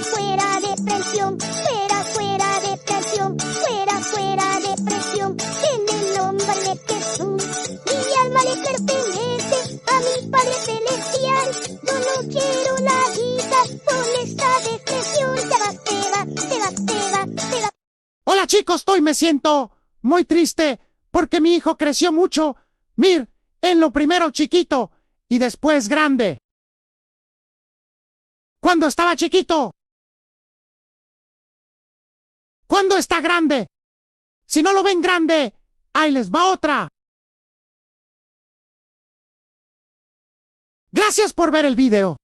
fuera depresión, fuera depresión, fuera depresión, en el nombre de Jesús. Mi alma le pertenece a mi Padre Celestial. Yo no quiero la vida con esta depresión. Se va. Hola chicos, hoy me siento muy triste porque mi hijo creció mucho. Mir, en lo primero chiquito y después grande. ¿Cuándo estaba chiquito? ¿Cuándo está grande? Si no lo ven grande, ahí les va otra. Gracias por ver el video.